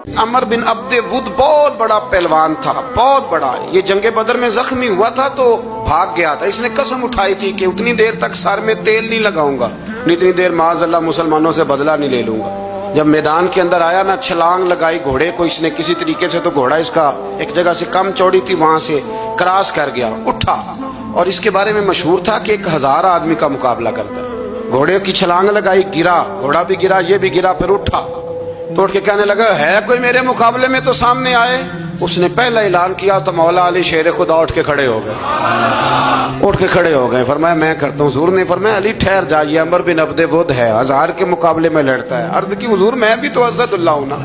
अमर बिन अब्दे वुद बहुत बड़ा पहलवान था, बहुत बड़ा। ये जंगे बदर में जख्मी हुआ था तो भाग गया था। इसने कसम उठाई थी कि उतनी देर तक सर में तेल नहीं लगाऊंगा, इतनी देर माज़अल्लाह मुसलमानों से बदला नहीं ले लूंगा। जब मैदान के अंदर आया ना, छलांग लगाई घोड़े को इसने किसी तरीके से, तो घोड़ा इसका एक जगह से कम चौड़ी थी, वहां से क्रॉस कर गया, उठा। और इसके बारे में मशहूर था कि 1000 आदमी का मुकाबला करता है। घोड़े की छलांग लगाई, गिरा, घोड़ा भी गिरा, ये भी गिरा, फिर उठा तो उठ के कहने लगा, है कोई मेरे मुकाबले में तो सामने आए। उसने पहला ऐलान किया तो मौला अली शेर खुदा उठ के खड़े हो गए, उठ के खड़े हो गए। फरमाया मैं करता हूँ। हुजूर ने फरमाया अली ठहर जा, ये अमर बिन अब्दे वुद है, 1000 के मुकाबले में लड़ता है। अर्ज की हुजूर मैं भी तो असदुल्ला हूं ना,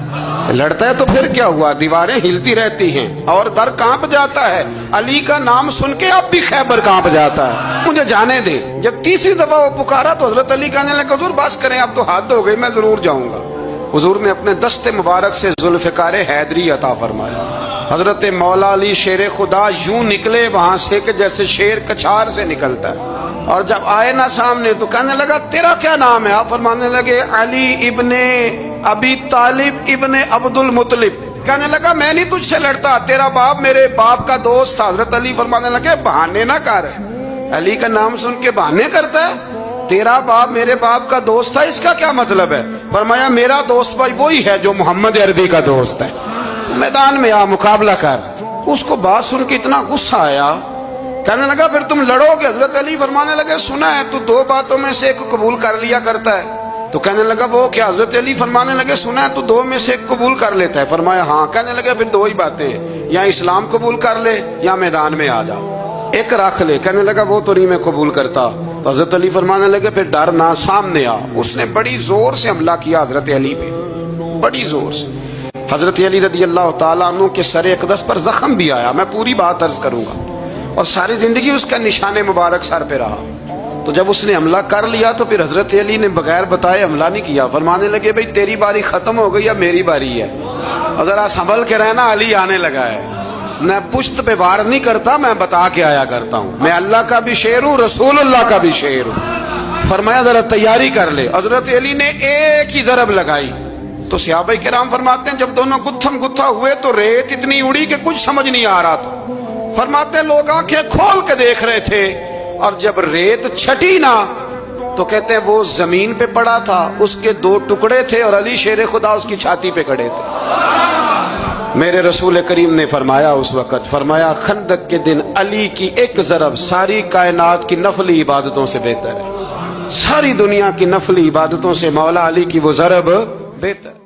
लड़ता है तो फिर क्या हुआ, दीवारें हिलती रहती हैं और दर कांप जाता है। अली का नाम सुन के अब भी खैबर कांप जाता है, मुझे जाने दे। जब तीसरी दफा वो पुकारा तो हजरत अली कहने लगे, हुजूर बस करें, अब तो हद हो गई, मैं जरूर जाऊंगा। हुजूर ने अपने दस्ते मुबारक से जुल्फ़िकार हैदरी अता फरमाया। हजरत मौला अली शेर खुदा यूं निकले वहां से कि जैसे शेर कछार से निकलता है। और जब आए ना सामने तो कहने लगा, तेरा क्या नाम है? आप फरमाने लगे, अली इब्ने अबी तालिब इब्ने अब्दुल मुत्तलिब। कहने लगा, मैं नहीं तुझसे लड़ता, तेरा बाप मेरे बाप का दोस्त था। हजरत अली फरमाने लगे, बहाने ना कर। अली का नाम सुन के बहाने करता है? तेरा बाप मेरे बाप का दोस्त था, इसका क्या मतलब है? फरमाया मेरा दोस्त भाई वही है जो मोहम्मद अरबी का दोस्त है, मैदान में आ, मुकाबला कर। उसको बात सुन के इतना गुस्सा आया, कहने लगा फिर तुम लड़ोगे? हजरत अली फरमाने लगे, सुना है तू 2 बातों में से एक कबूल कर लिया करता है। तो कहने लगा वो क्या? हजरत अली फरमाने लगे, सुना है तू 2 में से एक कबूल कर लेता है। फरमाया हाँ। कहने लगे फिर 2 ही बातें, या इस्लाम कबूल कर ले या मैदान में आ जा, एक रख ले। कहने लगा वो तो नहीं मैं कबूल करता। तो हजरत अली फरमाने लगे फिर डर ना, सामने आ। उसने बड़ी जोर से हमला किया हजरत अली पे, बड़ी जोर से। हजरत अली रदी अल्लाह तआला अन्हु के सरे अक़दस पर जख्म भी आया, मैं पूरी बात अर्ज करूंगा। और सारी जिंदगी उसका निशाने मुबारक सर पे रहा। तो जब उसने हमला कर लिया तो फिर हजरत अली ने बगैर बताए हमला नहीं किया। फरमाने लगे, भाई तेरी बारी खत्म हो गई, अब मेरी बारी है, और जरा संभल के रहना, अली आने लगा है। मैं पुश्त पे वार नहीं करता, मैं बता के आया करता हूँ। मैं अल्लाह का भी शेर हूँ, रसूलुल्लाह का भी शेर हूँ। फरमाया जरा तैयारी कर ले। हजरत अली ने एक ही जरब लगाई तो सहाबा किराम फरमाते हैं जब दोनों गुत्थम गुत्था हुए तो रेत इतनी उड़ी कि कुछ समझ नहीं आ रहा था। फरमाते हैं लोग आंखें खोल के देख रहे थे, और जब रेत छटी ना तो कहते हैं वो जमीन पे पड़ा था, उसके 2 टुकड़े थे और अली शेर खुदा उसकी छाती पे खड़े थे। मेरे रसूल करीम ने फरमाया उस वक़्त, फरमाया खंदक के दिन अली की एक ज़रब सारी कायनात की नफली इबादतों से बेहतर है। सारी दुनिया की नफली इबादतों से मौला अली की वो ज़रब बेहतर।